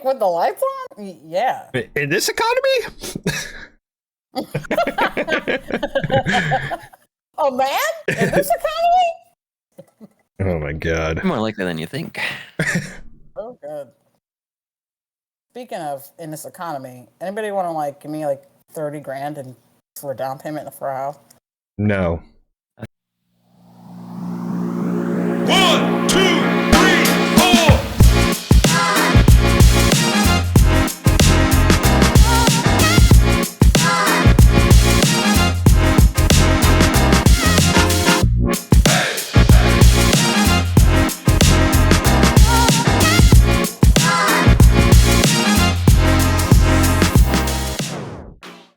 with the lights on? Yeah. In this economy? Oh, man? In this economy? Oh, my God. More likely than you think. Oh, good. Speaking of in this economy, anybody want to like give me like 30 grand and for a down payment for a house? No. 1, 2, 3, 4.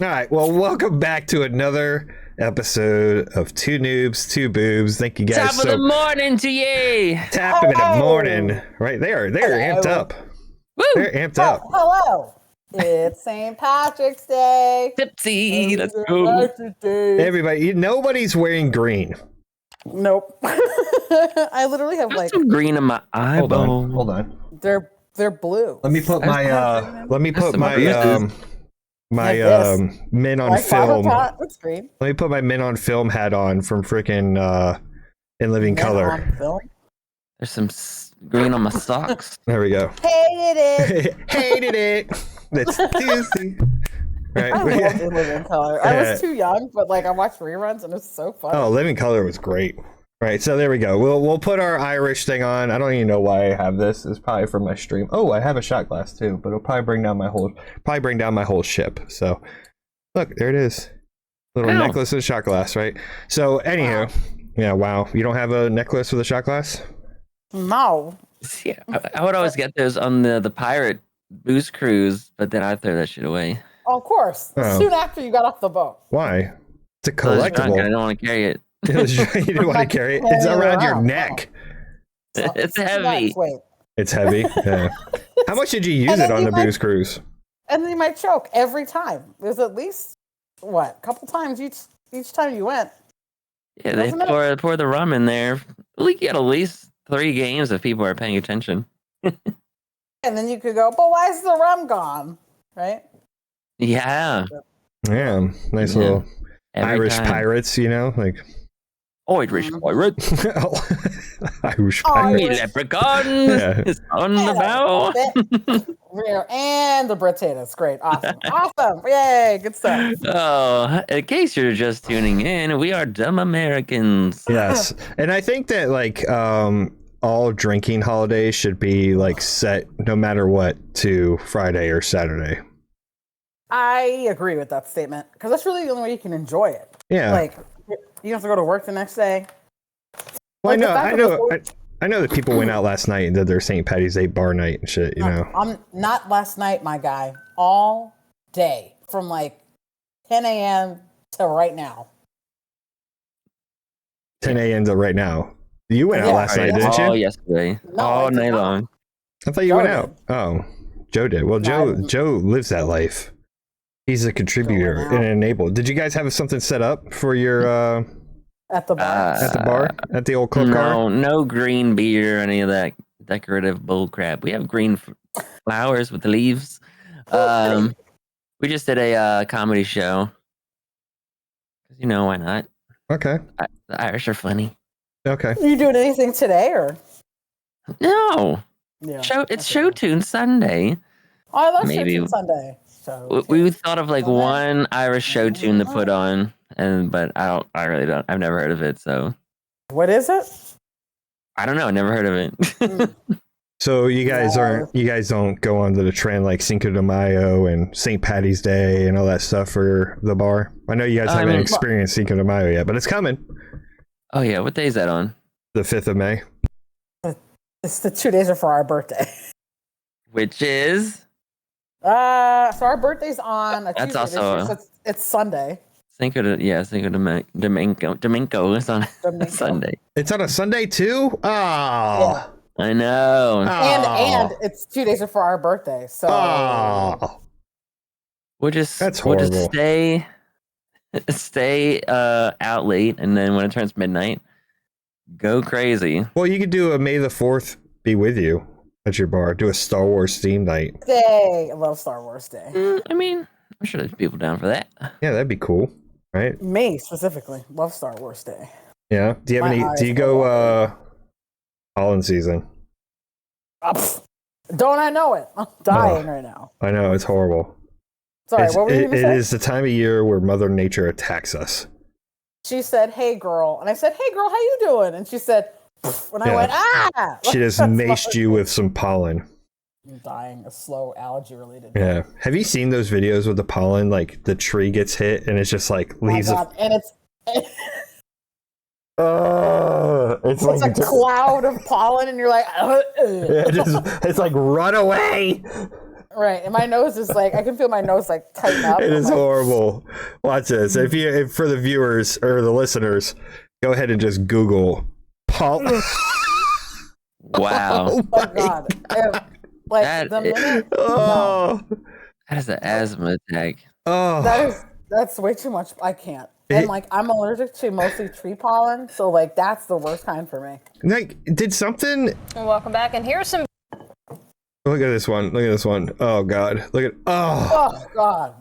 All right. Well, welcome back to another episode of 2Noobs2Boobs. Thank you guys. Top of the morning to ye. Top of the morning. Right. They're amped up. Woo. They're amped up. Hello. It's St. Patrick's Day. Tipsy. Let's go. Everybody, nobody's wearing green. Nope. I literally have like Some green in my eyeball. Hold on. they're blue. Let me put my men on Like film. It's green. Let me put my men on film hat on from freaking In Living Men Color. on film. There's some green on my socks. There we go. Hated it. Hated it. That's Tuesday. Right. I loved In Living Color. I Yeah. was too young, but like I watched reruns and it's so fun. Oh, Living Color was great. Right, so there we go. We'll put our Irish thing on. I don't even know why I have this. It's probably from my stream. Oh, I have a shot glass too, but it'll probably bring down my whole ship. So look, there it is. Little necklace with a shot glass, right? So anyhow, yeah, wow. You don't have a necklace with a shot glass? No. Yeah, I would always get those on the pirate booze cruise, but then I'd throw that shit away. Of course. Oh. Soon after you got off the boat. Why? It's a I was drunk and I collectible. don't want to carry it. You didn't want to carry it. It's around your neck. It's So heavy. that's weight. It's heavy. Yeah. How much did you use And it then on you the might- booze cruise? And then you might choke every time. There's at least a couple times each time you went. Yeah, they Doesn't it? pour the rum in there. We get at least 3 games if people are paying attention. And then you could go, but why is the rum gone? Right? Yeah. Yeah, nice Yeah. little Every Irish time. pirates, you know, like Irish pirate. Irish Oh, pirates. Me leprechaun Yeah. is on the bow. Rear and the potatoes. Great. Awesome. Awesome. Yay. Good stuff. Oh, in case you're just tuning in, we are dumb Americans. Yes, and I think that like all drinking holidays should be like set no matter what to Friday or Saturday. I agree with that statement because that's really the only way you can enjoy it. Yeah, Like, you don't have to go to work the next day. well, like the fact that I know that people went out last night and did their St. Patty's Day bar night and shit. You know, I'm not last night, my guy. All day from like 10 a.m. to right now. 10 a.m. to right now. You went out Yeah. last night, didn't All you? yesterday. No, all I did night not. long. I thought you Joe went did. out. Oh, Joe did. Well, No, I didn't. Joe lives that life. He's a contributor Joe went and out. an enable. Did you guys have something set up for your At the bar. at the bar at the old club car? No green beer or any of that decorative bull crap. We have green flowers with the leaves. We just did a comedy show. 'Cause you know why not? Okay. The Irish are funny. Okay. You doing anything today or? No, Yeah. it's show tune Sunday. Oh, I love Maybe- Maybe Sunday. So We thought of like Okay. one Irish show tune to put on, but I really don't. I've never heard of it, so what is it? I don't know. I never heard of it. So you guys don't go onto the trend like Cinco de Mayo and St. Patty's Day and all that stuff for the bar. I know you guys haven't experienced Cinco de Mayo yet, but it's coming. Oh yeah, what day is that on? The 5th of May. It's the 2 days before our birthday. Which is So our birthday's on a That's Tuesday this also- year, so it's Sunday. Cinco de Domingo is on Domingo. Sunday. It's on a Sunday too? Oh. Yeah. I know. And it's 2 days before our birthday. So Oh. We'll just horrible. stay out late, and then when it turns midnight, go crazy. Well, you could do a May the 4th be with you. That's your bar. Do a Star Wars theme night. Day. I love Star Wars Day. I mean, I'm sure there's people down for that. Yeah, that'd be cool, right? Me specifically love Star Wars Day. Yeah. Do you have My any? eyes Do you go go pollen season? Don't I know it? I'm dying right now. I know it's horrible. Sorry, what were you going to say? It is the time of year where Mother Nature attacks us. She said, "Hey, girl," and I said, "Hey, girl, how you doing?" And she said, "Pff," and I went, "Ah!" She just maced you with some pollen. I'm dying. A slow allergy-related. Yeah. Have you seen those videos with the pollen? Like the tree gets hit and it's just like leaves. And it's it's like a cloud of pollen, and you're like, it's like run away. Right, and my nose is like, I can feel my nose like tighten up. It is horrible. Watch this. If for the viewers or the listeners, go ahead and just Google pollen. Wow. Oh my god! Like That the minute, That is an asthma attack. that's way too much. I can't. And like I'm allergic to mostly tree pollen, so like that's the worst kind for me. Like, did something? And welcome back. And here's some. Look at this one. Look at this one. Oh god. Look at. Oh god.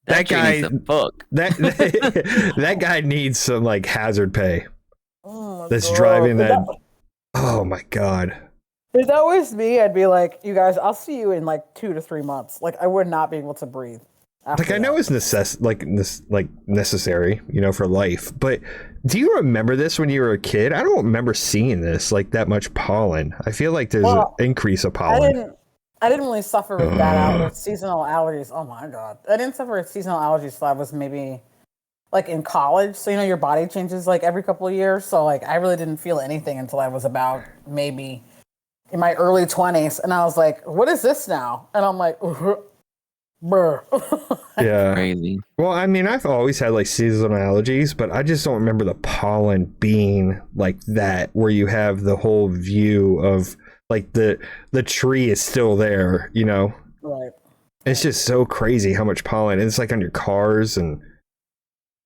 That guy. Needs a book. That guy needs some like hazard pay. Oh, That's God. driving that. Oh my god. If that was me, I'd be like, you guys, I'll see you in like 2 to 3 months. Like I would not be able to breathe. Like I know it's necessary, you know, for life. But do you remember this when you were a kid? I don't remember seeing this like that much pollen. I feel like there's an increase of pollen. I didn't really suffer with that with seasonal allergies. Oh my god, I didn't suffer with seasonal allergies till I was maybe like in college. So you know your body changes like every couple of years. So like I really didn't feel anything until I was about maybe in my early 20s, and I was like, "What is this now?" And I'm like, "Brr." Yeah. Crazy. Well, I mean, I've always had like seasonal allergies, but I just don't remember the pollen being like that, where you have the whole view of like the tree is still there, you know? Right. It's just so crazy how much pollen. And it's like on your cars and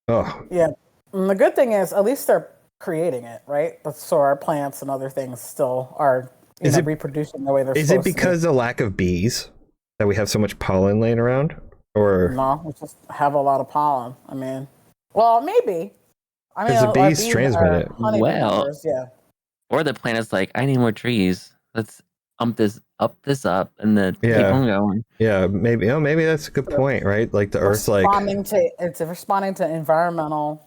Yeah. And the good thing is, at least they're creating it, right? So our plants and other things still are reproducing the way they're supposed to. Is it because of lack of bees that we have so much pollen laying around? Or no, we just have a lot of pollen. I mean, well, maybe. I mean, because the bees transmit it. Well, yeah. Or the planet's like, I need more trees. Let's up this up, and then keep on going. Yeah, maybe. Oh, maybe that's a good point, right? Like the Earth's like it's responding to environmental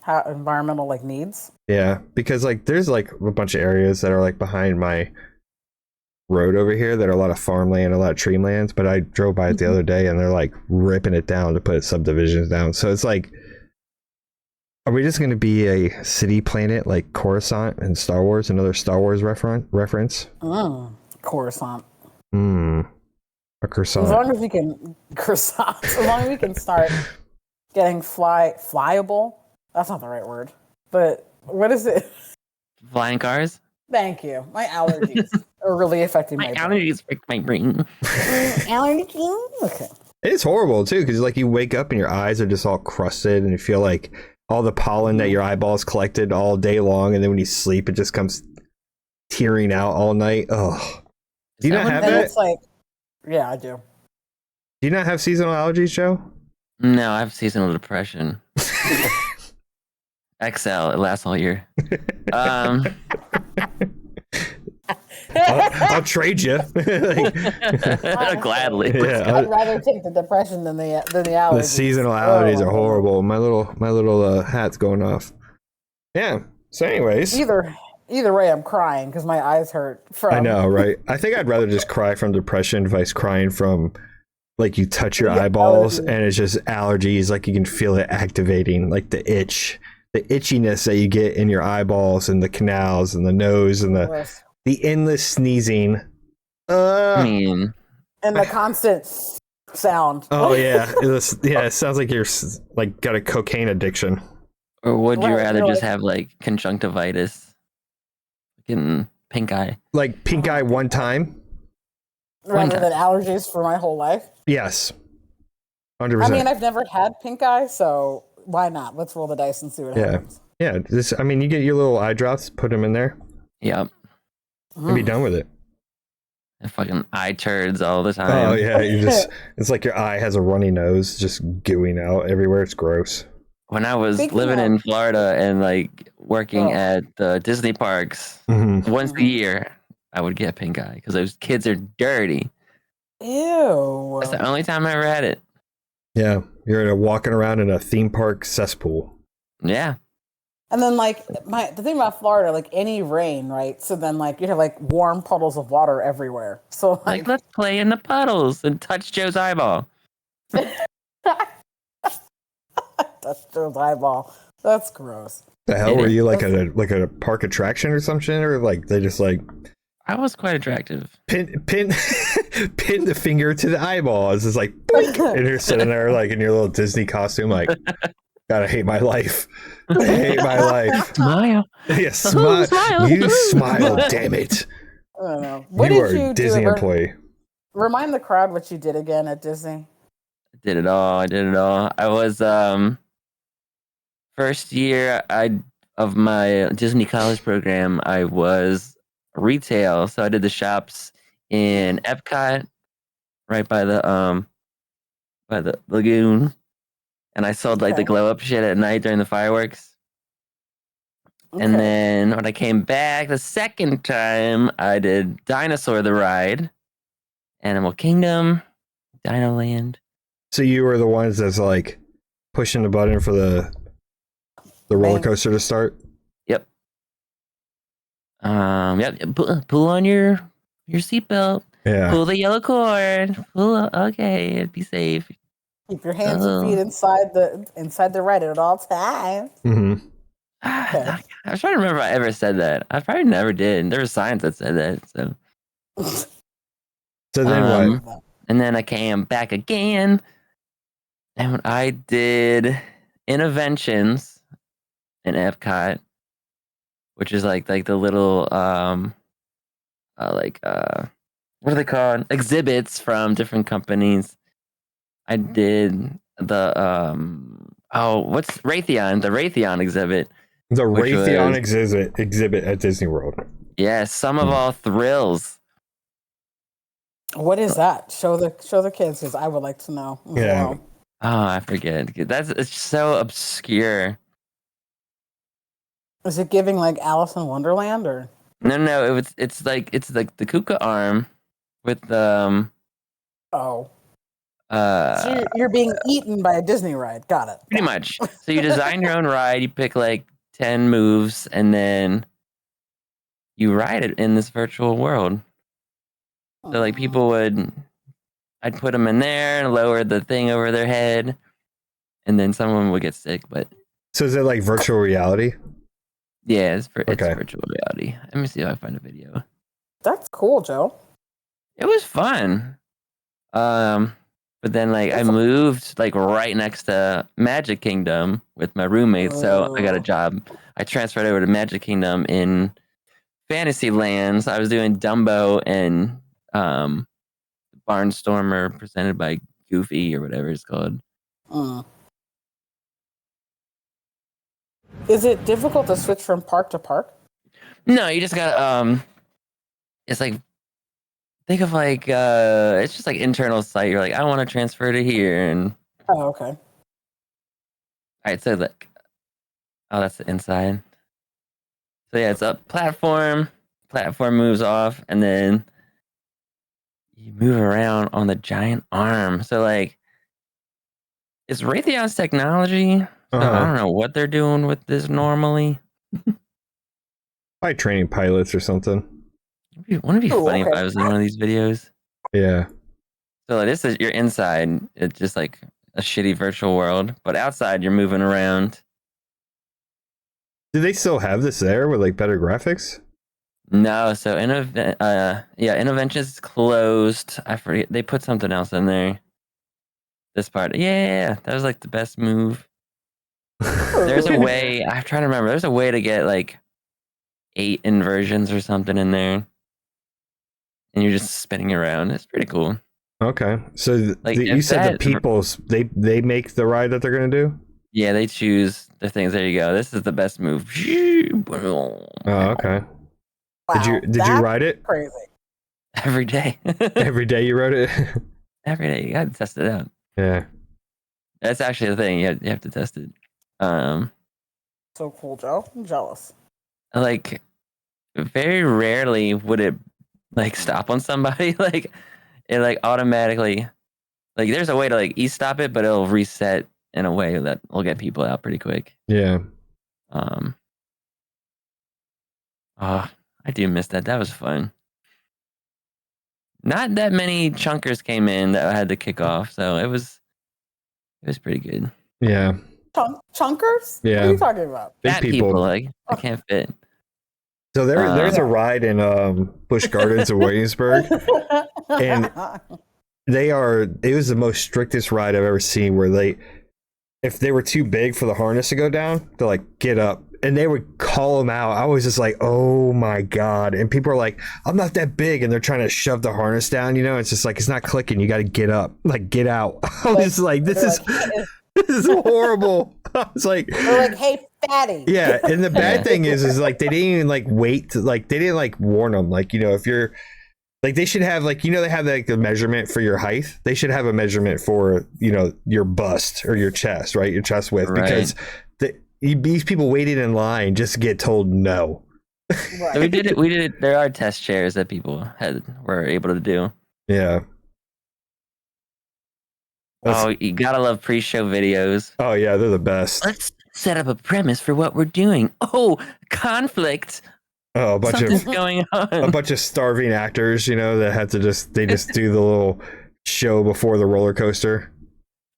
like needs. Yeah, because like there's like a bunch of areas that are like behind my road over here that are a lot of farmland, a lot of tree lands. But I drove by it the other day, and they're like ripping it down to put subdivisions down. So it's like, are we just going to be a city planet like Coruscant in Star Wars? Another Star Wars reference? Coruscant. A croissant. As long as we can croissant. As long as we can start getting flyable. That's not the right word. But what is it? Flying cars. Thank you. My allergies are really affecting my brain. Allergies affect my brain. Allergies? Okay. It's horrible too, because like you wake up and your eyes are just all crusted, and you feel like all the pollen that your eyeballs collected all day long, and then when you sleep, it just comes tearing out all night. Ugh. Do you not have that? It's like, yeah, I do. Do you not have seasonal allergies, Joe? No, I have seasonal depression. XL, it lasts all year. I'll trade you. Gladly. Yeah, I'd rather take the depression than the allergies. the seasonal allergies are horrible. My little hat's going off. Yeah. So, anyways, either way, I'm crying because my eyes hurt. I know, right? I think I'd rather just cry from depression versus crying from like you touch your eyeballs and it's just allergies. Like you can feel it activating, like the itchiness that you get in your eyeballs and the canals and the nose and the endless sneezing. And the constant sound. Oh yeah, it sounds like you're like got a cocaine addiction. Or would you rather just have like conjunctivitis? Getting pink eye. Like pink eye one time? Rather than allergies for my whole life? Yes. 100%. I mean, I've never had pink eye, so why not? Let's roll the dice and see what happens. Yeah. You get your little eye drops, put them in there. Yep. And be done with it. And fucking eye turds all the time. Oh yeah, it's like your eye has a runny nose just gooing out everywhere. It's gross. When I was Speaking living of- in Florida and like working Oh. at the Disney parks, once a year I would get pink eye because those kids are dirty. Ew. That's the only time I ever had it. Yeah, you're walking around in a theme park cesspool. Yeah. And then like the thing about Florida, like any rain, right? So then like you have like warm puddles of water everywhere. So Like, let's play in the puddles and touch Joe's eyeball. that's Joe's eyeball. That's gross. The hell It were is. you like at a park attraction or some shit, or like they just like I was quite attractive. pin pin the finger to the eyeball? It's just like and you're sitting there like in your little Disney costume, like God, I hate my life. I hate my life. Smile. Yeah, smile. Smile. You smile, damn it. I don't know. What You did are you a Disney do? employee. Remind the crowd what you did again at Disney. I did it all. I was first year of my Disney college program, I was retail. So I did the shops in Epcot, right by the lagoon. And I sold like the Okay. glow up shit at night during the fireworks. And Okay. then when I came back the second time, I did Dinosaur the Ride, Animal Kingdom, Dino Land. So you were the ones that's like pushing the button for the roller Man. coaster to start? Yep. Yep. Pull on your seatbelt. Yeah. Pull the yellow cord. Okay, be safe. Keep your hands and feet inside the ride at all times. Mm-hmm. I was trying to remember if I ever said that. I probably never did. There was signs that said that. So. So then what? And then I came back again, and I did interventions in Epcot, which is like the little what are they called? Exhibits from different companies. I did the what's Raytheon? The Raytheon exhibit. The which Raytheon was- exhibit at Disney World. Yeah, some of all thrills. What is that? Show the kids because I would like to know. as Yeah. well. Oh, I forget. It's so obscure. Is it giving like Alice in Wonderland or? No, it's like the Kuka arm with Oh, uh so you're being eaten by a Disney ride. Got it. pretty much. So you design your own ride, you pick like 10 moves, and then you ride it in this virtual world. So like I'd put them in there and lower the thing over their head, and then someone would get sick. But So is it like virtual reality? yeah, it's Okay. virtual reality. Let me see if I find a video. That's cool, Joe. It was fun. But then like I moved like right next to Magic Kingdom with my roommate, so I got a Oh. job. I transferred over to Magic Kingdom in Fantasylands. I was doing Dumbo and Barnstormer presented by Goofy or whatever it's called. Mm. Is it difficult to switch from park to park? No, you just gotta it's like think of like it's just like internal site. You're like, I want to transfer to here and Oh, okay. all right, so look. Oh, that's the inside. So yeah, it's a platform. Platform moves off, and then you move around on the giant arm. So like, it's Raytheon's technology. So I don't know what they're doing with this normally. Probably training pilots or something. Wouldn't it be Oh, funny if okay. I was in one of these videos? Yeah. So like, this is you're inside. It's just like a shitty virtual world, but outside you're moving around. Do they still have this there with like better graphics? No, so Interventions is closed. I forget they put something else in there. This part, yeah, that was like the best move. There's a way. I'm trying to remember. There's a way to get like 8 inversions or something in there, and you're just spinning around. It's pretty cool. Okay. So Like, you if said the that- people's they make the ride that they're gonna do? Yeah, they choose the things. There you go. This is the best move. Oh, okay. Wow, Did you that's ride it? crazy. Every day. Every day you rode it? Every day. You got to test it out. Yeah. That's actually the thing. You have to test it. So cool, Joe. I'm jealous. Like, very rarely would it like stop on somebody. Like, it like automatically, like, there's a way to like e-stop it, but it'll reset in a way that will get people out pretty quick. Yeah. Oh, I do miss that. That was fun. Not that many chunkers came in that I had to kick off, so it was pretty good. Yeah. Chunkers? Yeah. What are you talking about? Big Fat people, like, I can't fit. So there's a ride in Busch Gardens in Williamsburg, and it was the most strictest ride I've ever seen, where if they were too big for the harness to go down, they're like, get up. And they would call them out. I was just like, oh my God. And people are like, I'm not that big. And they're trying to shove the harness down. You know, it's just like, it's not clicking. You got to get up, like, get out. I was like, this is horrible. I was like, they're like, hey, fatty. yeah. And the bad thing is like, they didn't even like wait to, like, they didn't like warn them. Like, you know, if you're like, they should have like, you know, they have like a measurement for your height. They should have a measurement for, you know, your bust or your chest, right? Your chest width, Right. because these people waited in line just to get told no. Right. So we did it. There are test chairs that people were able to do. Yeah. Oh, you gotta love pre-show videos. Oh yeah, they're the best. Let's set up a premise for what we're doing. Oh, conflict. Oh, Something's going on. a bunch of starving actors, you know, that have to just do the little show before the roller coaster.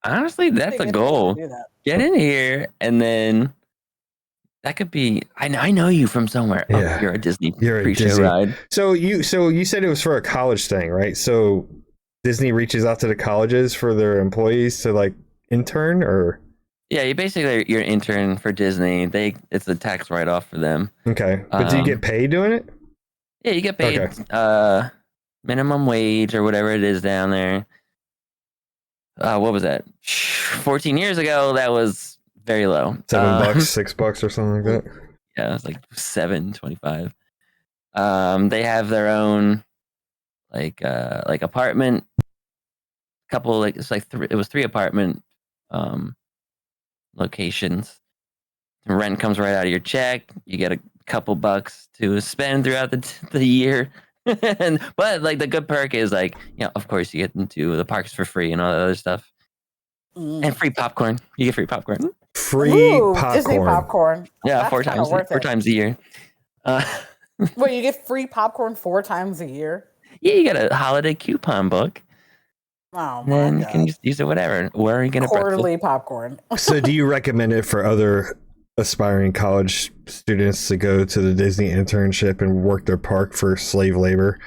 Honestly, that's a goal. Get in here, and then that could be. I know you from somewhere. Yeah. Oh, you're a Disney You're pre-show a Disney ride. So you said it was for a college thing, right? So Disney reaches out to the colleges for their employees to like intern, or Yeah, you're an intern for Disney. It's a tax write-off for them. okay, but do you get paid doing it? Yeah, you get paid minimum wage or whatever it is down there. What was that? 14 years ago, that was very low. $7, $6 or something like that. Yeah, it was like $7.25. They have their own like apartment. Couple like it's like it was 3 apartment locations. The rent comes right out of your check. You get a couple bucks to spend throughout the year. But like the good perk is like, you know, of course you get into the parks for free and all that other stuff. And free popcorn. You get free popcorn. Free popcorn. Disney popcorn. Yeah, That's 4 times a year. Wait, you get free popcorn 4 times a year? Yeah, you get a holiday coupon book. Oh And my then God. you can just use it whatever. Where are you gonna Quarterly popcorn. So do you recommend it for other aspiring college students to go to the Disney internship and work their park for slave labor?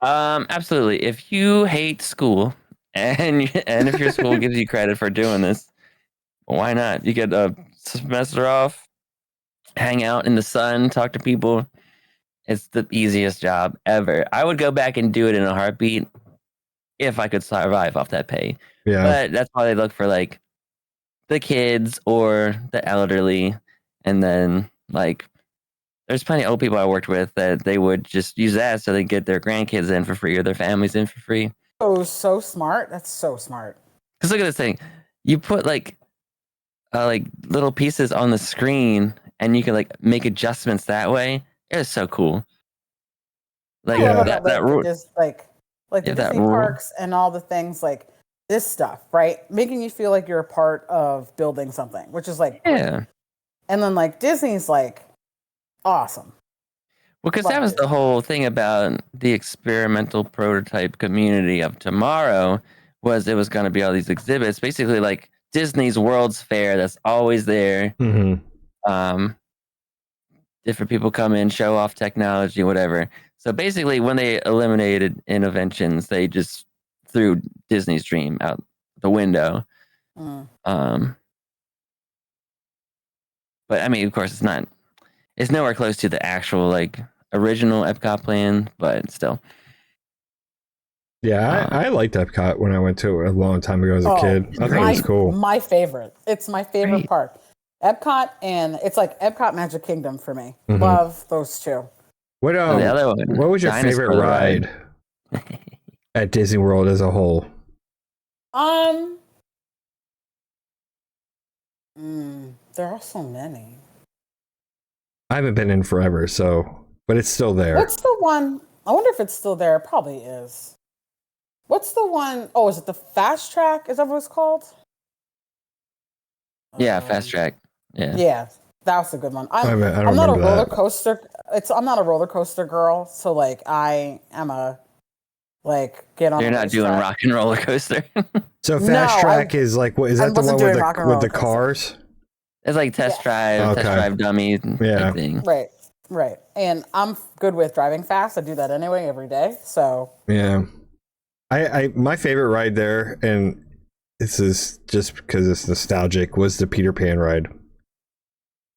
Absolutely. If you hate school and if your school gives you credit for doing this, why not? You get a semester off, hang out in the sun, talk to people. It's the easiest job ever. I would go back and do it in a heartbeat if I could survive off that pay. Yeah. But that's why they look for like the kids or the elderly. And then like there's plenty of old people I worked with that they would just use that so they get their grandkids in for free or their families in for free. Oh, so smart. That's so smart. Because look at this thing. You put like little pieces on the screen and you can like make adjustments that way. It is so cool. Like Yeah. that rule. Like the Yeah, that Disney rule. parks and all the things like this stuff, right? Making you feel like you're a part of building something, which is like, Yeah. and then like Disney's like awesome. Well, because that Love was it. the whole thing about the experimental prototype community of tomorrow was it was going to be all these exhibits, basically like Disney's World's Fair that's always there. Mm-hmm. Different people come in, show off technology, whatever. So basically, when they eliminated interventions, they just threw Disney's dream out the window. Mm. But I mean, of course, it's nowhere close to the actual like original Epcot plan, but still. Yeah, I liked Epcot when I went to it a long time ago as a kid. I thought it was cool. My favorite. It's my favorite Great. park. Epcot, and it's like Epcot Magic Kingdom for me. Mhm. Love those two. What So the other one, what was your Dinosaur favorite ride at Disney World as a whole? There are so many. I haven't been in forever, so but it's still there. What's the one? I wonder if it's still there. It probably is. What's the one? Oh, is it the Fast Track? Is that what it's called? Yeah, Fast Track. Yeah. Yeah, that's a good one. I don't I'm not a remember roller that. coaster. I'm not a roller coaster girl. So like, I am a get on. You're a not doing racetrack. rock and roller coaster. So No, Fast Track is like what is I that the wasn't one with doing rock and with the roller coaster. cars? It's like test Okay. drive dummy Yeah. type thing. Right. And I'm good with driving fast. I do that anyway every day. So Yeah. I my favorite ride there, and this is just because it's nostalgic, was the Peter Pan ride.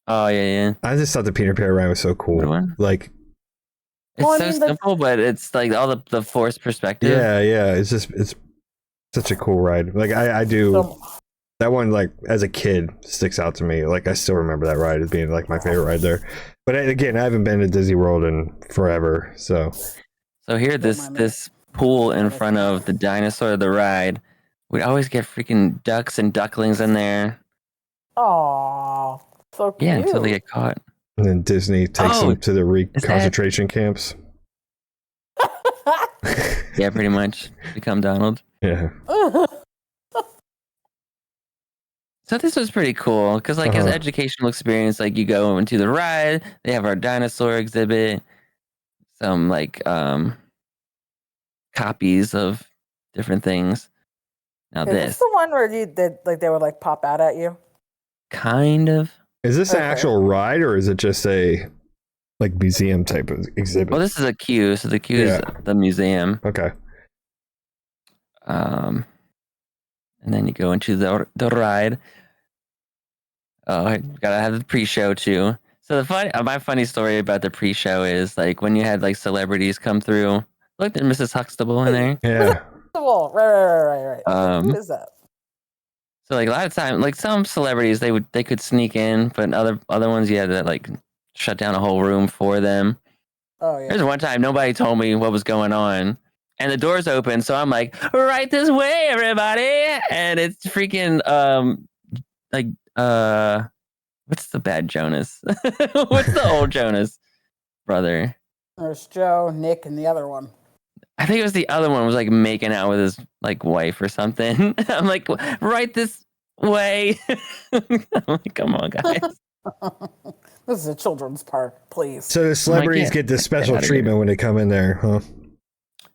Oh yeah. I just thought the Peter Pan ride was so cool. Good one. Like, It's Well, I so mean, the- simple, but it's like all the forced perspective. yeah. It's such a cool ride. Like I do so that one. Like as a kid, sticks out to me. Like I still remember that ride as being like my favorite ride there. But again, I haven't been to Disney World in forever, so. So here, this pool in front of the dinosaur of the ride, we'd always get freaking ducks and ducklings in there. Aw, so cute. Yeah, until they get caught. And then Disney takes Oh, them to the is that- concentration camps. Yeah, pretty much become Donald. Yeah. So this was pretty cool because like as Uh-huh. educational experience, like you go into the ride, they have our dinosaur exhibit, some like copies of different things. Now Is this this the one where you did they would like pop out at you? kind of. Is this an Okay. actual ride or is it just a like museum type of exhibit? Well, this is a queue, so the queue is the museum. Okay. And then you go into the ride. Oh, I gotta have the pre-show too. So my funny story about the pre-show is like when you had like celebrities come through. Look, there's Mrs. Huxtable in there. Yeah. Well, right. Who is that? So like a lot of time, like some celebrities they could sneak in, but other ones you had to like shut down a whole room for them. Oh yeah. There's one time nobody told me what was going on, and the doors open, so I'm like, right this way, everybody, and it's freaking what's the bad Jonas? What's the old Jonas brother? There's Joe, Nick, and the other one. I think it was the other one was like making out with his like wife or something. I'm like, right this way. I'm like, come on, guys. This is a children's park, please. So the celebrities get this special treatment when they come in there, huh?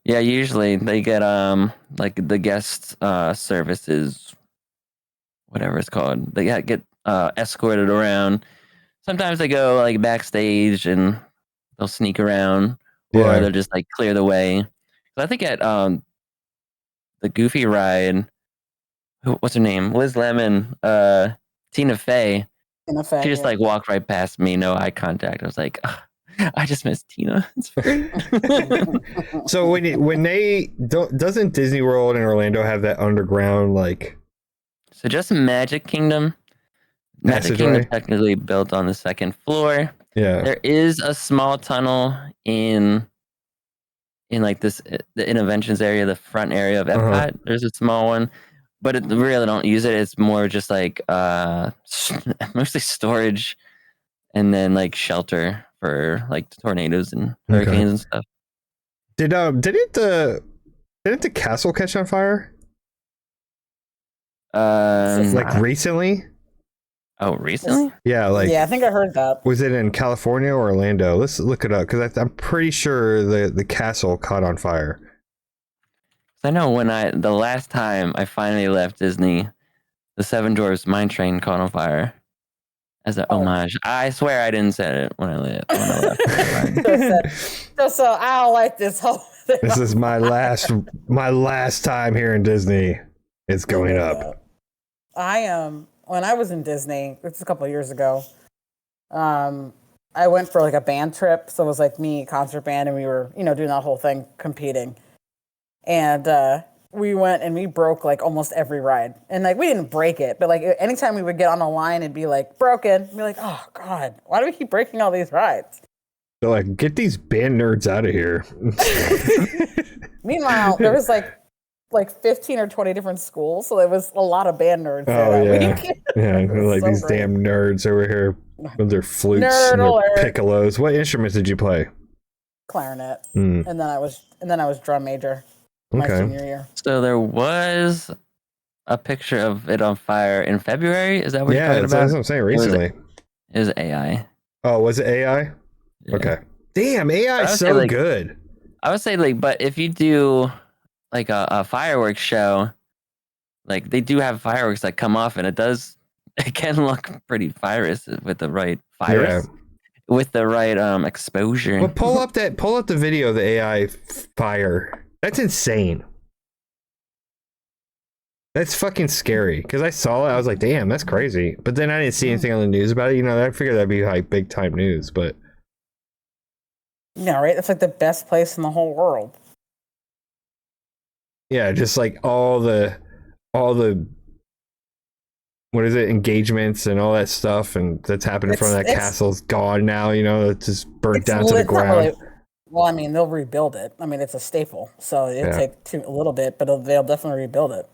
Yeah, usually they get like the guest services, whatever it's called. They get escorted around. Sometimes they go like backstage and they'll sneak around, or they'll just like clear the way. So I think at the Goofy ride, what's her name? Liz Lemon, Tina Fey. She just like walked right past me, no eye contact. I was like, ugh, I just miss Tina. It's free. So when they doesn't Disney World in Orlando have that underground like? So just Magic Kingdom. Magic Kingdom technically built on the second floor. Yeah. There is a small tunnel in like the interventions area, the front area of Epcot. Uh-huh. There's a small one, but we really don't use it. It's more just like mostly storage and then like shelter for like tornadoes and hurricanes and stuff. Didn't the castle catch on fire? Like recently? Oh, recently? Yeah, I think I heard that. Was it in California or Orlando? Let's look it up because I'm pretty sure the castle caught on fire. I know the last time I finally left Disney, the Seven Dwarfs Mine Train caught on fire as an homage. I swear I didn't say it when I left. So I don't like this whole thing. This is my last time here in Disney. It's going up. When I was in Disney, this was a couple of years ago, I went for like a band trip. So it was like me, concert band, and we were, doing that whole thing, competing. And we went and we broke like almost every ride. And like we didn't break it, but like anytime we would get on a line, it'd be like broken. We'd be like, oh God, why do we keep breaking all these rides? They're like, get these band nerds out of here. Meanwhile, there was like 15 or 20 different schools, so there was a lot of band nerds there that week. Yeah, like so these great. damn nerds over here with their flutes Nerd and their alert. piccolos. What instruments did you play? Clarinet, Mm. and then I was drum major my Okay. senior year. So there was a picture of it on fire in February. Is that what you're talking That's about? what I'm saying. Recently. It was AI. Oh, was it AI? Yeah. Okay. Damn, AI I is would so say, like, good. I would say, like, but if you do like a fireworks show, like they do have fireworks that come off, and it can look pretty virus with the right virus, with the right exposure. Well, pull up the video of the AI fire. That's insane. That's fucking scary. Because I saw it, I was like, damn, that's crazy. But then I didn't see anything on the news about it. You know, I figured that'd be like big time news, but Yeah, right. It's like the best place in the whole world. yeah, just like all the what is it, engagements and all that stuff, and that's happened in front of that castle's gone now. You know, it's just burnt down to the ground. Well, I mean, they'll rebuild it. I mean, it's a staple, so it'll take a little bit, but they'll definitely rebuild it.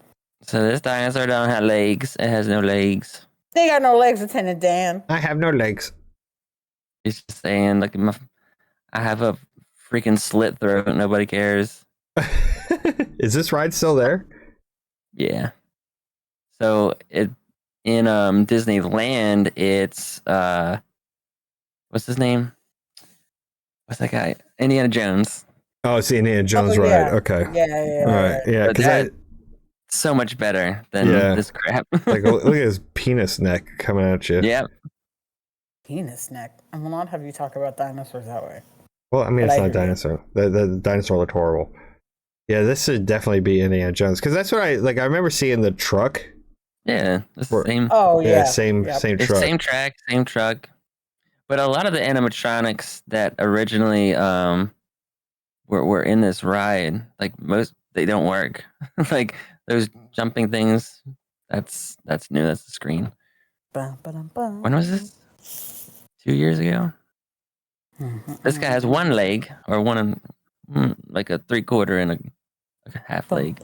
So this dinosaur don't have legs. It has no legs. They got no legs, Lieutenant Dan. I have no legs. He's just saying, like, I have a freaking slit throat. Nobody cares. Is this ride still there? Yeah. So in Disneyland, it's what's his name? What's that guy? Indiana Jones. Oh, it's the Indiana Jones ride. Okay. Yeah. All right. Yeah, because so much better than this crap. like, look at his penis neck coming at you. Yep. Penis neck. I will not have you talk about dinosaurs that way. Well, I mean, it's not a dinosaur. The dinosaur looked horrible. Yeah, this should definitely be Indiana Jones, because that's what I remember seeing the truck. Yeah, it's the same. Oh yeah, same It's truck. same track, same truck. But a lot of the animatronics that originally were in this ride, like they don't work. Like those jumping things, that's new. That's the screen. When was this? 2 years ago. This guy has one leg, or like a 3/4 and a half leg.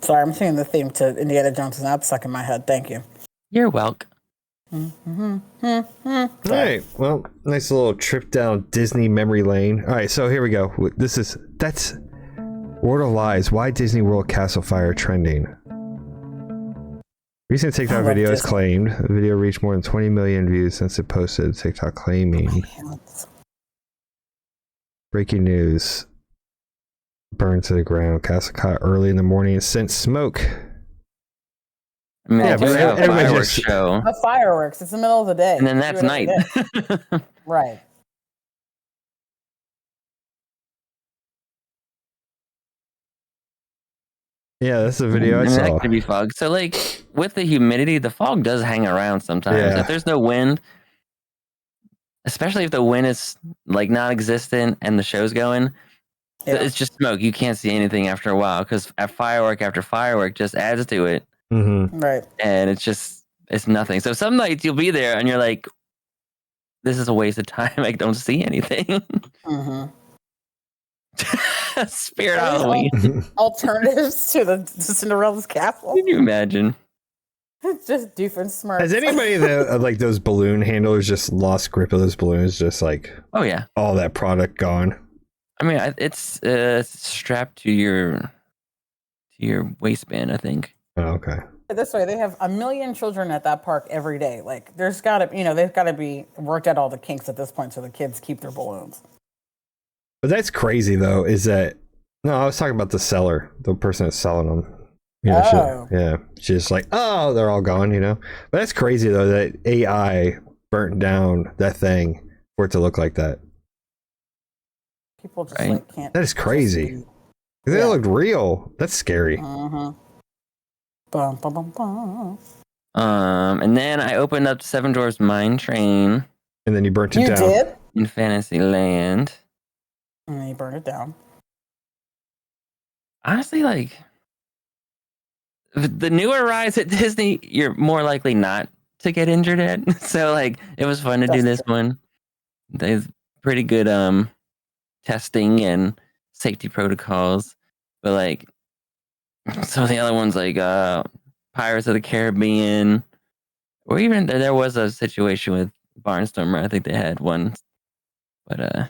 Sorry, I'm singing the theme to Indiana Jones and that's stuck in my head. Thank you. You're welcome. All right. Well, nice little trip down Disney memory lane. All right, so here we go. That's World of Lies. Why Disney World Castle Fire trending? Recent TikTok video is claimed. The video reached more than 20 million views since it posted. TikTok claiming. Breaking news. Burned to the ground. Castle caught early in the morning and sent smoke. I mean, Yeah, they do but have a everybody fireworks just- show, The fireworks. It's the middle of the day. and then that's Do it every night. day. Right. Yeah, that's the video I And that saw. could be fog. So, like, with the humidity, the fog does hang around sometimes. Yeah. If there's no wind, especially if the wind is like non-existent and the show's going, it's just smoke. You can't see anything after a while because firework after firework just adds to it, Right. and it's nothing. So some nights you'll be there and you're like, "This is a waste of time. I don't see anything." Spirit Halloween. Alternatives to the Cinderella's castle. Can you imagine? Just different smirks. Has anybody that like those balloon handlers just lost grip of those balloons? Just like, oh yeah, all that product gone. I mean, it's strapped to your waistband, I think. Oh, okay. This way, they have 1 million children at that park every day. Like, they've got to be worked out all the kinks at this point, so the kids keep their balloons. But that's crazy, though. Is that no? I was talking about the seller, the person that's selling them. You know, she's like, oh, they're all gone. You know, but that's crazy though that AI burnt down that thing for it to look like that. People just like can't. That is crazy. They looked real. That's scary. Bum, bum, bum, bum. And then I opened up Seven Dwarfs Mine Train. And then you burnt it down. You did? In Fantasyland. And then you burned it down. Honestly, like, the newer rides at Disney, you're more likely not to get injured at. So, like, it was fun to do this one. They've pretty good testing and safety protocols, but like some of the other ones like Pirates of the Caribbean, or even there was a situation with Barnstormer. I think they had one, but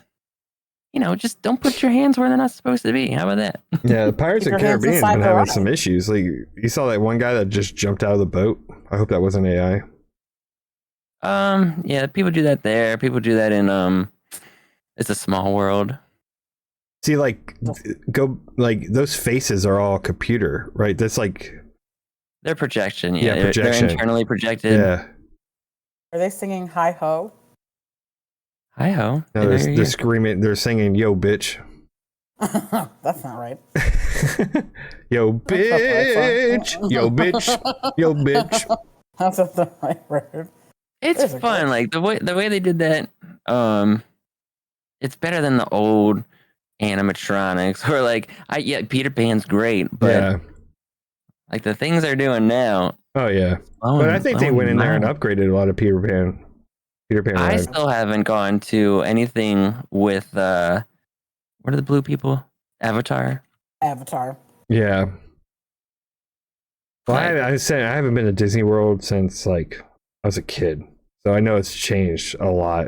just don't put your hands where they're not supposed to be. How about that? Yeah, the Pirates Keep of your hands Caribbean inside been the having ride. some issues. Like you saw that one guy that just jumped out of the boat. I hope that wasn't AI. Yeah, people do that there. People do that in It's a Small World. See, like those faces are all computer, right? That's like They're projection. Yeah, They're projection. internally projected. yeah. Are they singing "Hi Ho"? Hi ho. No, they're screaming. They're singing "Yo, bitch." That's not right. Yo, That's not the right bitch. song. Yo, bitch. Yo, bitch. That's not the right word. It's There's a fun. glitch. Like the way they did that. It's better than the old animatronics. Or like Peter Pan's great, but Yeah. like the things they're doing now. Oh yeah. But I think they went in there and upgraded a lot of Peter Pan. I rides. still haven't gone to anything with what are the blue people? Avatar. Avatar. Yeah. Well, Like- I haven't been to Disney World since like I was a kid, so I know it's changed a lot.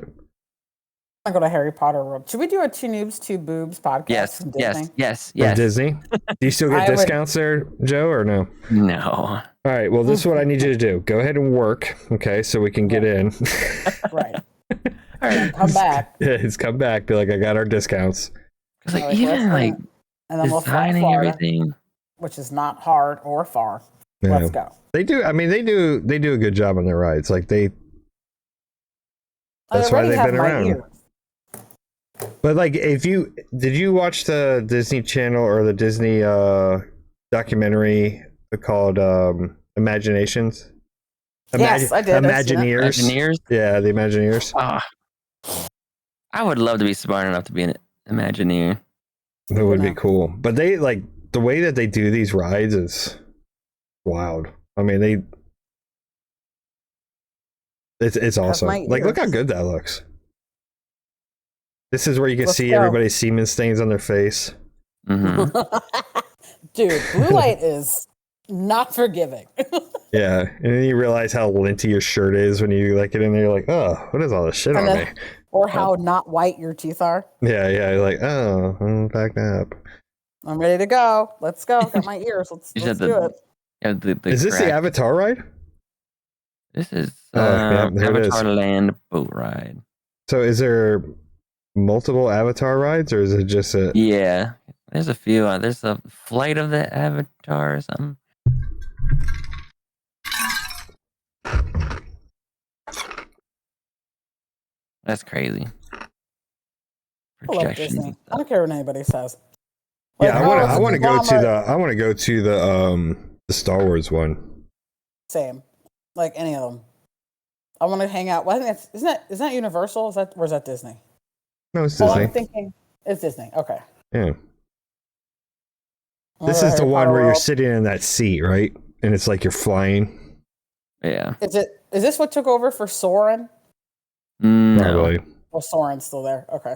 I go to Harry Potter World. Should we do a 2Noobs2Boobs podcast? Yes, from yes, Disney? yes, From yes. Disney. Do you still get I would- discounts there, Joe, or no? No. All right. Well, this is what I need you to do. Go ahead and work, okay, so we can get in. Right. All right. Come back. Yeah, he's come back. Be like, I got our discounts. Because like Like, even let's like go. And then we'll fly to designing Florida, everything. which is not hard or far. Yeah. Let's go. They do. I mean, they do a good job on their rides. Like they. That's I why already they've have been my around. ears. But like, did you watch the Disney Channel or the Disney documentary called Imaginations? Yes, I did. I've seen it. Imagineers. Imagineers. Yeah, the Imagineers. Ah. I would love to be smart enough to be an Imagineer. That would be know. cool. But they like the way that they do these rides is wild. I mean, it's awesome. my Like, look how ears. good that looks. This is where you can Let's see go. everybody's semen stains on their face. Hmm. Dude, blue light is not forgiving. Yeah, and then you realize how linty your shirt is when you like get in there. You're like, oh, what is all this shit on And me? then- or how not white your teeth are. Yeah, you're like, oh, I'm backed up. I'm ready to go. Let's go. Got my ears. Let's You do said it. Yeah, the Is this the crack. Avatar ride? This is yeah, there it is. Avatar Land boat ride. So is there multiple Avatar rides, or is it just a? Yeah, there's a few. There's a Flight of the Avatar or something. That's crazy. I love Projections Disney. and I stuff. don't care what anybody says. Yeah, Like, I want to go to conglomerate. I want to go to the Star Wars one. Same, like any of them. I want to hang out. Well, I think isn't that Universal? Or is that Disney? No, it's Well, Disney. I'm thinking it's Disney. Okay. Yeah, I'll this go to is the Harry one Potter where you're World. sitting in that seat, right? And it's like you're flying. Yeah. Is this what took over for Soren? No. Probably. Or Soren's still there? Okay.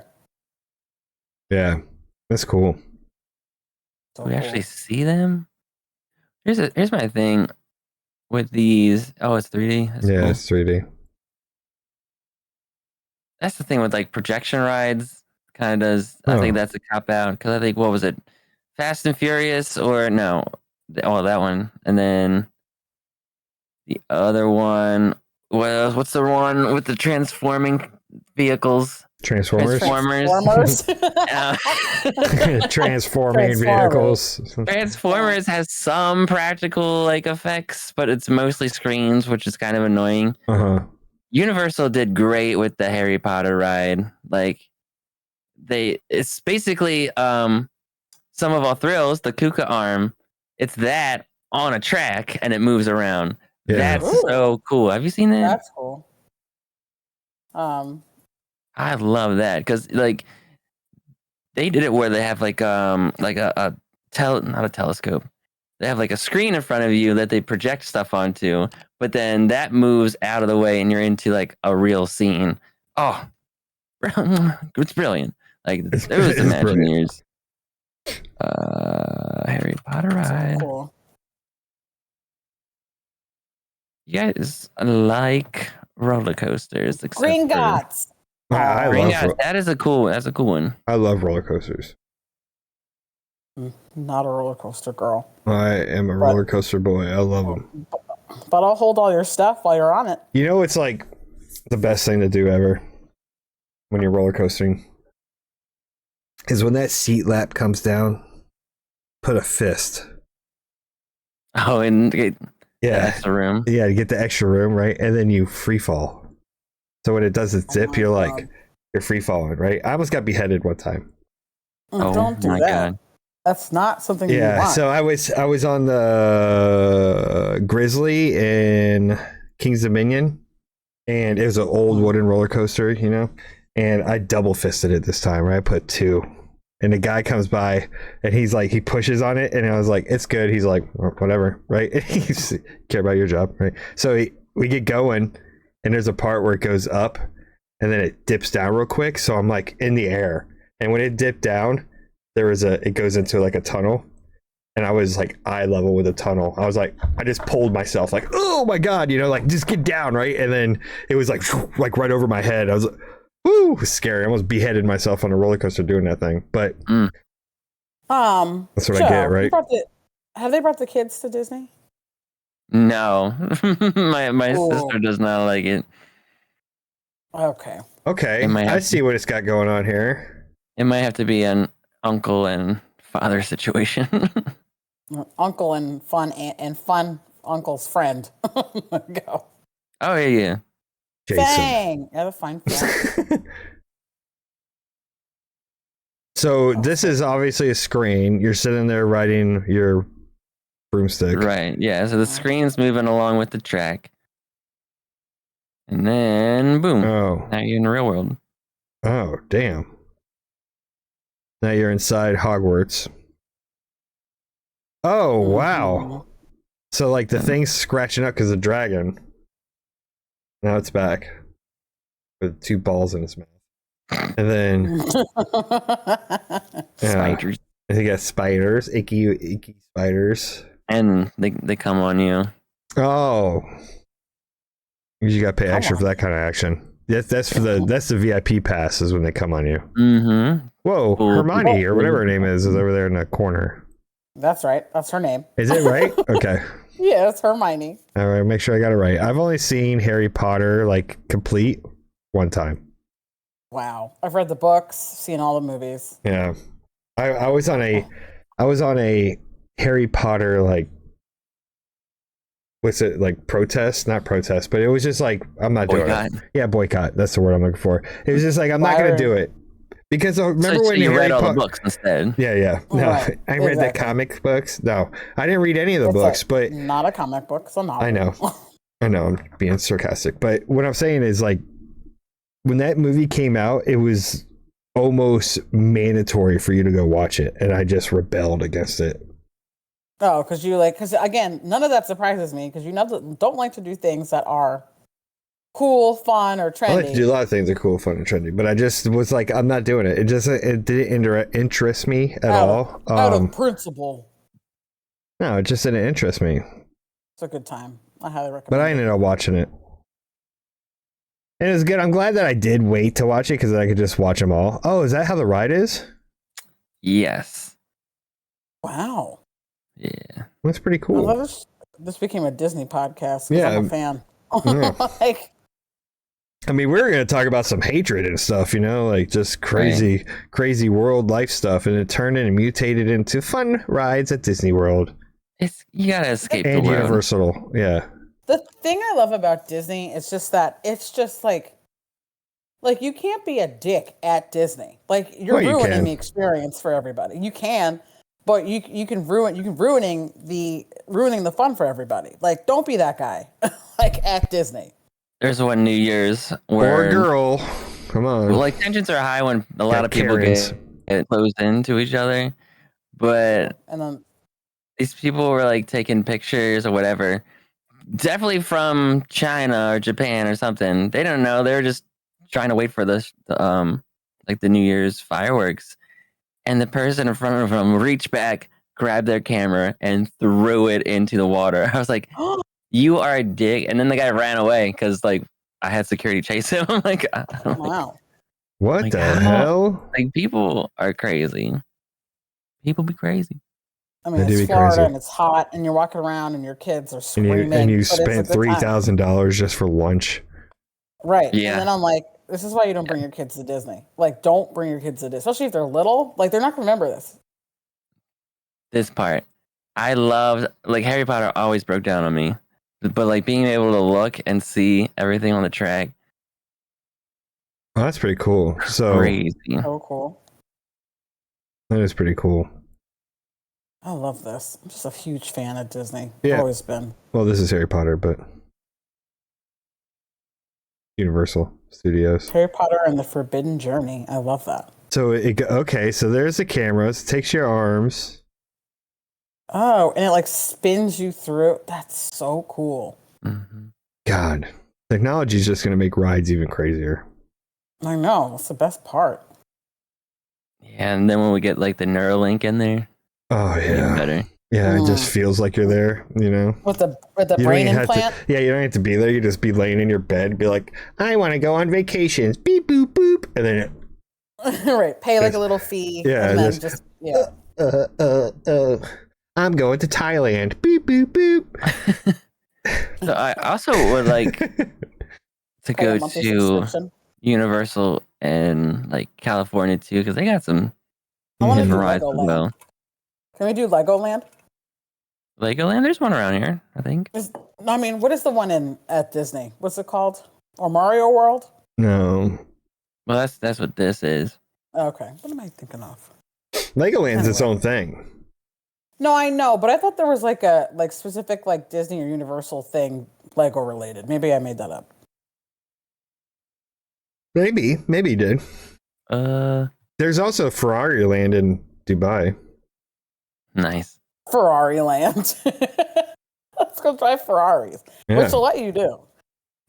Yeah, that's cool. So Do we cool. actually see them? Here's my thing with these. Oh, it's 3D. That's Yeah, cool. it's 3D. That's the thing with like projection rides. Kind of does. I Oh. think that's a cop out because I think what was it, Fast and Furious or no? Oh, that one, and then the other one. What's the one with the transforming vehicles? Transformers. Transformers. Transforming Transformers. vehicles. Transformers has some practical like effects, but it's mostly screens, which is kind of annoying. Uh-huh. Universal did great with the Harry Potter ride. Like it's basically some of our thrills, the Kuka arm. It's that on a track and it moves around. Yeah. That's Ooh. so cool. Have you seen that? That's cool. I love that because like they did it where they have like not a telescope. They have like a screen in front of you that they project stuff onto, but then that moves out of the way and you're into like a real scene. Oh, it's brilliant. Like It's there was brilliant. Imagineers. Harry Potter So ride. cool. You guys like roller coasters, except Green for Gots. I Green love Gods. That's a cool one. I love roller coasters. Not a roller coaster girl. I am a roller coaster boy. I love them. But I'll hold all your stuff while you're on it. You know, it's like the best thing to do ever when you're roller coastering is when that seat lap comes down, put a fist. Oh, and get Yeah. extra room. Yeah, to get the extra room, right? And then you free fall. So when it does the zip, my you're God. like, you're free falling, right? I almost got beheaded one time. Oh Don't do my that. god. That's not something you Yeah, want. so I was on the Grizzly in King's Dominion, and it was an old wooden roller coaster, you know, and I double fisted it this time, right? I put 2, and the guy comes by, and he's like, he pushes on it, and I was like, it's good. He's like, whatever, right? He's care about your job, right? So we get going, and there's a part where it goes up, and then it dips down real quick. So I'm like in the air, and when it dipped down, it goes into like a tunnel, and I was like eye level with a tunnel. I was like, I just pulled myself like, oh my god, you know, like just get down, right? And then it was like right over my head. I was like, woo, it was scary. I almost beheaded myself on a roller coaster doing that thing. But that's what Joe, I get, right? Have they brought the kids to Disney? No. my Ooh. sister does not like it. Okay. Okay, It might I have see what it's got going on here. It might have to be an uncle and father situation. Uncle and fun uncle's friend. Go. Oh yeah. Jason. Fang. Yeah, fine. Fang. So this is obviously a screen. You're sitting there riding your broomstick. Right. Yeah. So the screen's moving along with the track. And then boom. Oh. Now you're in the real world. Oh, damn. Now you're inside Hogwarts. Oh, wow. So, like, the thing's scratching up because of the dragon. Now it's back with 2 balls in its mouth. And then, Spiders. he got spiders, icky spiders. And they come on you. Oh. You got to pay extra for that kind of action. That's the VIP pass is when they come on you. Mm-hmm. Whoa, Cool. Hermione or whatever her name is over there in the corner. That's right. That's her name. Is it right? Okay. Yeah, it's Hermione. All right, make sure I got it right. I've only seen Harry Potter like complete one time. Wow. I've read the books, seen all the movies. Yeah. I was on a Harry Potter like what's it like protest? Not protest, but it was just like I'm not Boycott. doing it. Yeah, boycott. That's the word I'm looking for. It was just like I'm not gonna do it. Because remember so when you Harry read all Potter the books instead. Yeah. No, Right, I read the exactly. comic books. No, I didn't read any of the books, but not a comic book, it's a novel. I know. I'm being sarcastic, but what I'm saying is like when that movie came out, it was almost mandatory for you to go watch it, and I just rebelled against it. Oh, because again, none of that surprises me because don't like to do things that are cool, fun, or trendy. I like to do a lot of things that are cool, fun, and trendy, but I just was like, I'm not doing it. It didn't interest me at all. Out of principle. No, it just didn't interest me. It's a good time. I highly recommend. But I ended up watching it. And it was good. I'm glad that I did wait to watch it because I could just watch them all. Oh, is that how the ride is? Yes. Wow. Yeah. That's pretty cool. I love this became a Disney podcast. Yeah. I'm a fan. Yeah. Like, I mean, we were going to talk about some hatred and stuff, you know, like just crazy world life stuff. And it turned and mutated into fun rides at Disney World. You gotta escape And the world. Universal. Yeah. the thing I love about Disney is just that it's just like you can't be a dick at Disney. Like you're ruining the experience for everybody. You can, but you can ruining the fun for everybody. Like don't be that guy. Like at Disney. There's one New Year's where Or girl. Come on. well, like tensions are high when a lot of people get closed into each other, but And then these people were like taking pictures or whatever, definitely from China or Japan or something. They don't know. They were just trying to wait for like the New Year's fireworks, and the person in front of them reached back, grabbed their camera, and threw it into the water. I was like, "You are a dick!" And then the guy ran away because like I had security chase him. I'm like, Wow. What like, the how? hell? Like people are crazy. People be crazy. I mean, They do it's be Florida crazy. and it's hot, and you're walking around, and your kids are And screaming. you but it's a spent good time. $3,000 just for lunch. Right. Yeah. And then I'm like, this is why you don't bring your kids to Disney. Like, don't bring your kids to Disney, especially if they're little. Like, they're not going to remember this. This part, I loved. Like Harry Potter always broke down on me, but like being able to look and see everything on the track, Oh, that's pretty cool. So crazy. Oh, cool. that is pretty cool. I love this. I'm just a huge fan of Disney. Yeah. Always been. Well, this is Harry Potter, but Universal Studios. Harry Potter and the Forbidden Journey. I love that. So okay, so there's the cameras. It takes your arms. Oh, and it like spins you through. That's so cool. Mm-hmm. God, technology is just going to make rides even crazier. I know. That's the best part. Yeah, and then when we get like the Neuralink in there, Oh even yeah, better. yeah. It just feels like you're there. You know. With the You don't brain even have implant. to, yeah, you don't have to be there. You just be laying in your bed, be like, I want to go on vacations. Beep boop boop, and then Right. Pay like a little fee. Yeah, And then just- just yeah. I'm going to Thailand. Beep boop boop. So I also would like to Pay a go monthly to subscription. Universal in like California too, because they got some I want to do different rides as Legoland. well. Can we do Legoland? Legoland, there's one around here, I think. I mean, what is the one at Disney? What's it called? Or Mario World? No, Well, that's what this is. Okay. What am I thinking of? Legoland's its Anyway. own thing. No, I know, but I thought there was like a specific like Disney or Universal thing Lego related. Maybe I made that up. Maybe you did. There's also Ferrari Land in Dubai. Nice. Ferrari Land. Let's go drive Ferraris, Yeah, which will let you do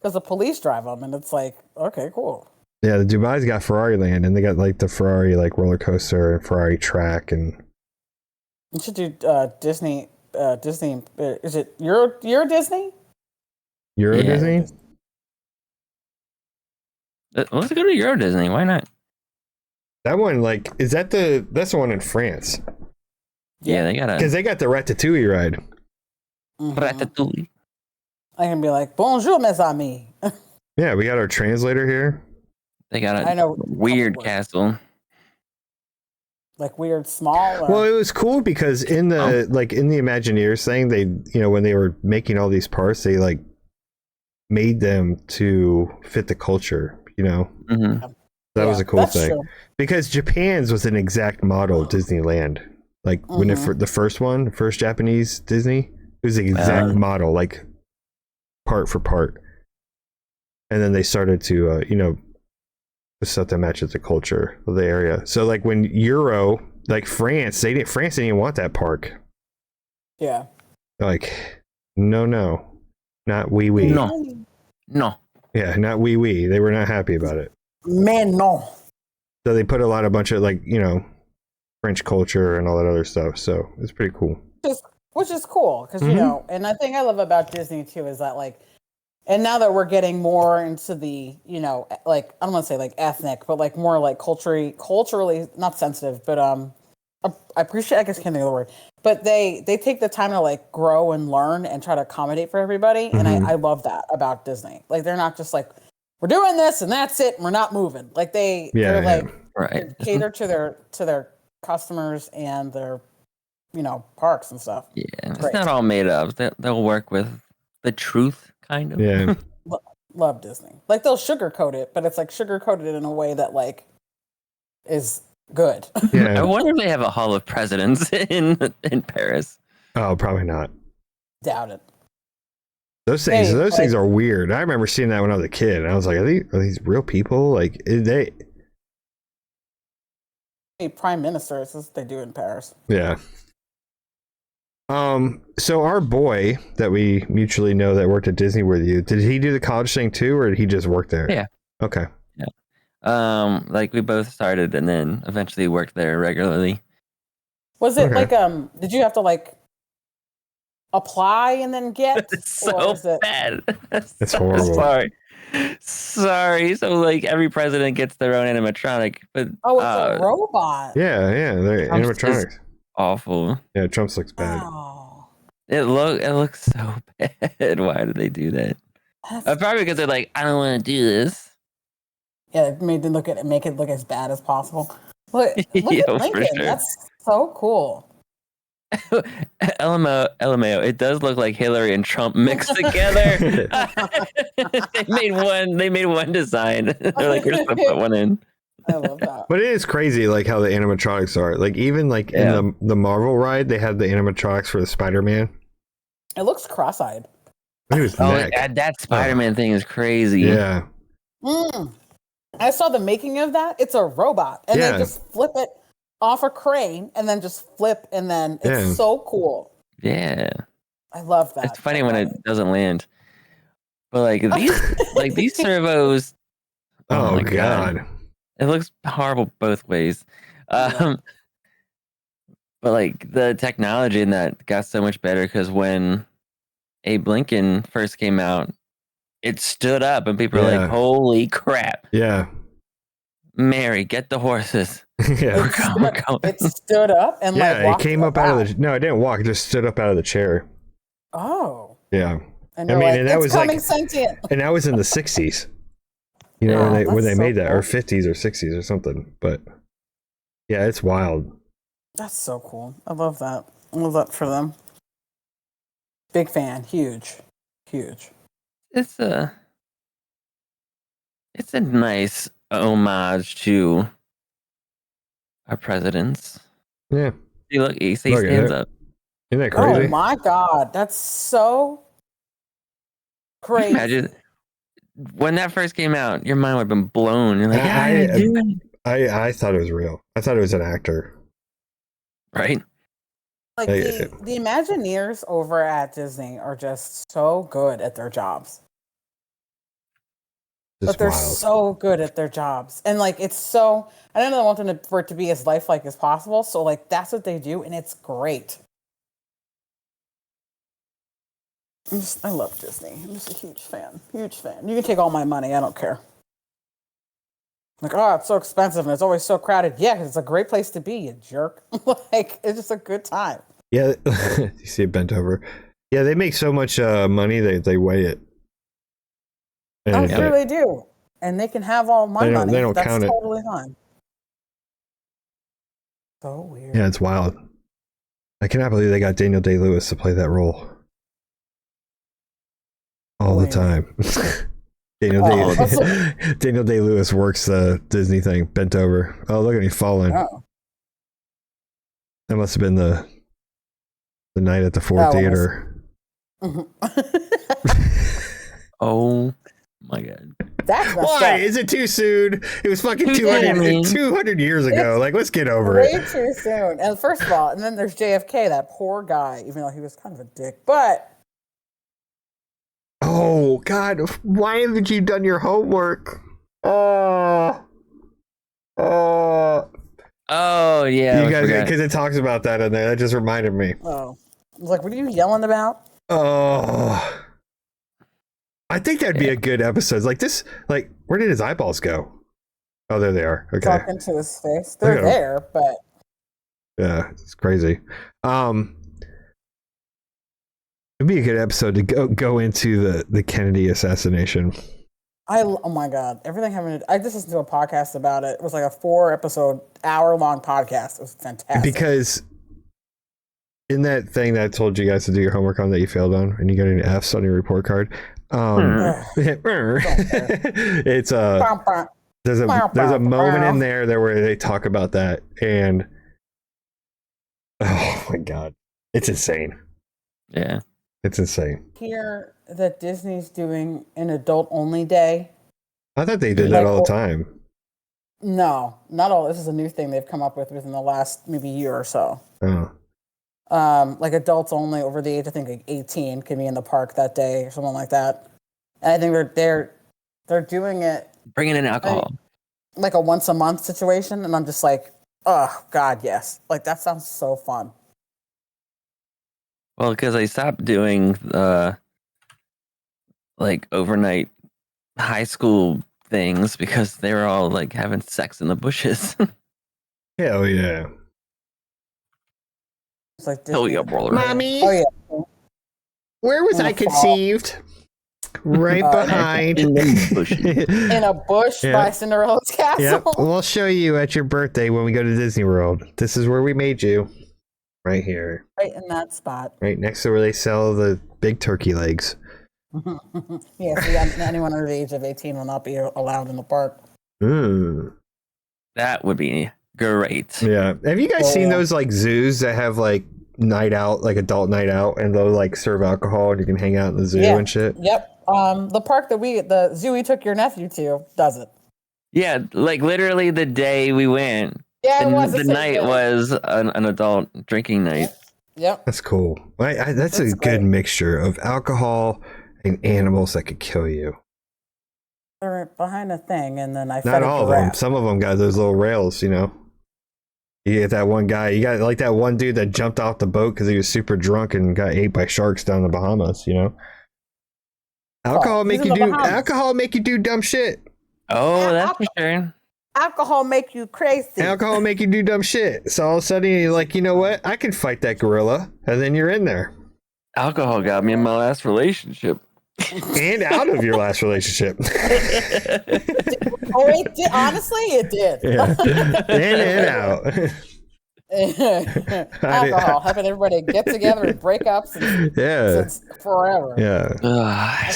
because the police drive them, and it's like, okay, cool. yeah. The Dubai's got Ferrari Land, and they got like the Ferrari like roller coaster and Ferrari track, and You should do Disney. Disney. Is it your Disney? Euro Yeah. Disney. Let's go to Euro Disney. Why not? That one, like, that's the one in France Yeah, they got because a they got the Ratatouille ride. Mhm. ratatouille. I can be like, bonjour, mes amis. Yeah, we got our translator here. They got I a know. weird Couple words. castle. Like weird, small. Or... Well, it was cool because in the in the Imagineers thing, they when they were making all these parts, they like made them to fit the culture. Hmm. That was Yeah, a cool that's thing true. because Japan's was an exact model of Disneyland. Like when the first one, the first Japanese Disney, it was the exact model, like part for part. And then they started to stuff that matches the culture of the area. So like when Euro, like France didn't even want that park. Yeah. Like, no, not wee. No. Yeah, not wee. They were not happy about it. Man, no. So they put a bunch of like, French culture and all that other stuff. So it's pretty cool. Which is cool because and the thing I love about Disney too is that like, and now that we're getting more into the like I don't want to say like ethnic, but like more like culturally not sensitive, but I appreciate. I guess I can't think of the word, but they take the time to like grow and learn and try to accommodate for everybody, and I love that about Disney. Like they're not just like we're doing this and that's it, and we're not moving. Like they're like Right. cater to their customers and their parks and stuff. Yeah, it's Great. not all made up. They'll work with the truth, kind of. Yeah. Love Disney. Like they'll sugarcoat it, but it's like sugarcoated in a way that like is good. I Yeah. wonder if they have a Hall of Presidents in Paris. Oh, probably not. Doubt it. Those things, Hey, those things like- are weird. I remember seeing that when I was a kid, and I was like, "Are these real people? Like, they?" Prime ministers, as they do in Paris. Yeah. So our boy that we mutually know that worked at Disney with you, did he do the college thing too, or did he just work there? Yeah. Okay. Yeah. Like we both started and then eventually worked there regularly. Was it Okay. like did you have to like apply and then get, It's or so is it? bad. It's horrible. Sorry. So like every president gets their own animatronic, but Oh, it's a robot. Yeah, they're Trump's is animatronics. awful. Yeah, Trump's looks bad. Oh, It looks so bad. Why did they do that? that's Probably because they're like, I don't want to do this. yeah. It made them make it look as bad as possible. Look Yeah, at for Lincoln. sure. That's so cool. LMAO, it does look like Hillary and Trump mixed together. They made one design. They're like, we're just gonna put one in. I love that. But it is crazy, like how the animatronics are. Like even like Yeah. in the Marvel ride, they had the animatronics for the Spider-Man. It looks cross-eyed. Look at his Oh, neck. that Spider-Man thing is crazy. Yeah, I saw the making of that. It's a robot, and Yeah. they just flip it off a crane, and then just flip, and then it's Yeah. so cool. Yeah. I love that. It's funny when it doesn't land. But like these servos. Oh, my God. It looks horrible both ways. But like the technology in that got so much better because when Abe Lincoln first came out, it stood up and people were Yeah. like, holy crap. Yeah. Mary, get the horses. Yeah. We're going. It stood up and like Yeah, it walked came up out about. of the no, it didn't walk, it just stood up out of the chair. Oh, Yeah. and I you're mean, like, and that it's was coming like sentient. and that was in the 60s. You know, Yeah, when they that's made so that, or cool. 50s or 60s or something. But yeah, it's wild. That's so cool. I love that. I love that for them. Big fan. Huge. It's a nice homage to our presidents. Yeah. See, look, he Look at stands it. up. Isn't that Oh crazy? my God, that's so crazy. Imagine when that first came out, your mind would have been blown. You're like, I- yeah, dude. I thought it was real. I thought it was an actor. Right? Like the Imagineers over at Disney are just so good at their jobs. Just But they're wild. so good at their jobs. And like it's so I don't know, I want them for it to be as lifelike as possible. So like that's what they do, and it's great. I love Disney. I'm just a huge fan. Huge fan. You can take all my money, I don't care. Like, oh, it's so expensive and it's always so crowded. Yeah, 'cause it's a great place to be, you jerk. Like, it's just a good time. Yeah, you see it bent over. Yeah, they make so much money they weigh it. And I'm it's sure like- they do. And they can have all my They don't- money. they don't That's count it. totally fine. So weird. yeah, it's wild. I cannot believe they got Daniel Day-Lewis to play that role all the Wait. time. Daniel Day-Lewis works the Disney thing, bent over. Oh, look at him falling. Oh. That must have been the night at the Ford That was- Theater. Oh my God. That's messed Why? up. Is it too soon? It was fucking Too 200, soon. 200 years ago. It's Like, let's get over Way it. too soon. And first of all, and then there's JFK, that poor guy, even though he was kind of a dick. But Oh, God. Why haven't you done your homework? Oh, Oh yeah. you I guys, forgot. because it talks about that in there. That just reminded me. I was like, what are you yelling about? Oh, I think that'd be a good episode. It's like this, like, where did his eyeballs go? Oh, there they are. Okay. Talking to his face. Look They're at him. there, but Yeah, it's crazy. It'd be a good episode to go into the Kennedy assassination. oh my God, everything having I just listened to a podcast about it. It was like a 4-episode, hour-long podcast. It was fantastic. Because in that thing that I told you guys to do your homework on that you failed on, and you got an F's on your report card, it's there's a moment in there where they talk about that, and oh my God, it's insane. Yeah. It's insane. Hear that Disney's doing an adult-only day. I thought they did that all the time. No, not all. This is a new thing they've come up with within the last maybe year or so. Oh, Like adults only over the age, I think like 18 can be in the park that day or something like that. And I think they're doing it. Bringing in alcohol. like a once a month situation, and I'm just like, oh God, yes. Like that sounds so fun. Well, because I stopped doing like overnight high school things because they were all like having sex in the bushes. Hell yeah. It's like Hell Disney. yeah, brother. Mommy, Oh yeah. where was In I the fall. conceived? Right behind. In the bushes. In a bush Yeah. by Cinderella's castle. Yep, we'll show you at your birthday when we go to Disney World. This is where we made you. Right here. Right in that spot. Right next to where they sell the big turkey legs. Yeah, so anyone under the age of 18 will not be allowed in the park. That would be great. Yeah. Have you guys seen Yeah. those like zoos that have like night out, like adult night out, and they'll like serve alcohol and you can hang out in the zoo Yeah. and shit? Yep. The park the zoo we took your nephew to does it. Yeah, like literally the day we went, Yeah, it was the night was an adult drinking night. Yep. That's cool. That's a It's good great. mixture of alcohol and animals that could kill you. They're behind a thing, and then I fed Not a all of them. giraffe. Some of them got those little rails, you know. You get that one guy. You got like that one dude that jumped off the boat because he was super drunk and got ate by sharks down in the Bahamas. You know, alcohol he's make in you the do Bahamas. alcohol make you do dumb shit. Oh, that's for sure. Alcohol make you crazy. Alcohol make you do dumb shit. So all of a sudden you're like, you know what? I can fight that gorilla, and then you're in there Alcohol got me in my last relationship. and out of your last relationship. Oh, it did. Honestly, it did. Yeah, in and out. Alcohol helping everybody get together and break up since Yeah, forever. yeah. Ugh.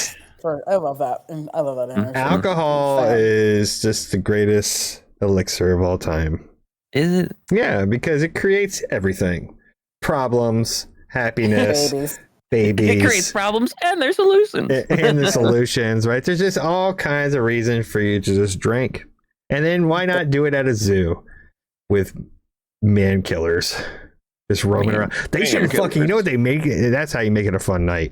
I love that. And I love that energy. Alcohol Fan. is just the greatest elixir of all time. Is it? Yeah, because it creates everything. Problems, happiness, Babies. babies. It creates problems and there's solutions. And the solutions, right? There's just all kinds of reasons for you to just drink. And then why not do it at a zoo with man killers just roaming around? They man should fucking, you know what killers. they make it? That's how you make it a fun night.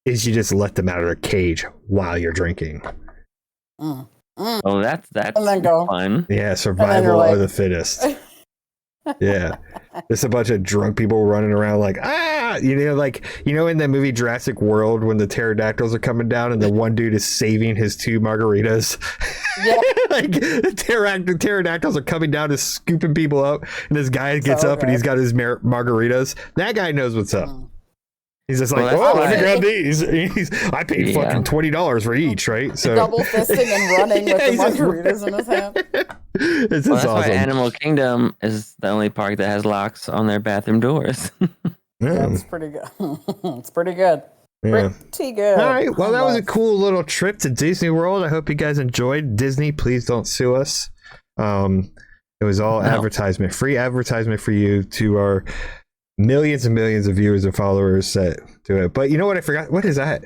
Is you just let them out of their cage while you're drinking. Mm. Oh, that's And then go. fun. Yeah, survival like- of the fittest. Yeah, there's a bunch of drunk people running around like in the movie Jurassic World when the pterodactyls are coming down and the one dude is saving his 2 margaritas. Yeah. Like the pterodactyls are coming down and scooping people up, and this guy gets up and he's got his margaritas. That guy knows what's up. He's just like, Well, that's let me right. grab these. I paid Yeah. fucking $20 for each, right? So Double fisting and running with the he's just- margaritas in his hand. It's Well, just that's why awesome. Animal Kingdom is the only park that has locks on their bathroom doors. Yeah. That's pretty good. It's pretty good. Yeah. Pretty good. All right. Well, that was a Love. cool little trip to Disney World. I hope you guys enjoyed. Disney, please don't sue us. It was all No. advertisement, free advertisement for you to our millions and millions of viewers and followers that do it. But you know what? I forgot. What is that?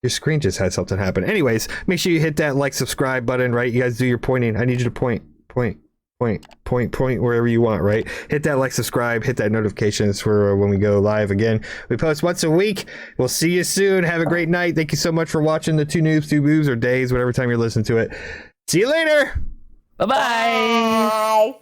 Your screen just had something happen. Anyways, make sure you hit that like, subscribe button, right? You guys do your pointing. I need you to point wherever you want, right? Hit that like, subscribe, hit that notifications for when we go live again. We post once a week. We'll see you soon. Have a great night. Thank you so much for watching the 2Noobs2Boobs or days, whatever time you're listening to it. See you later. Bye-bye. Bye.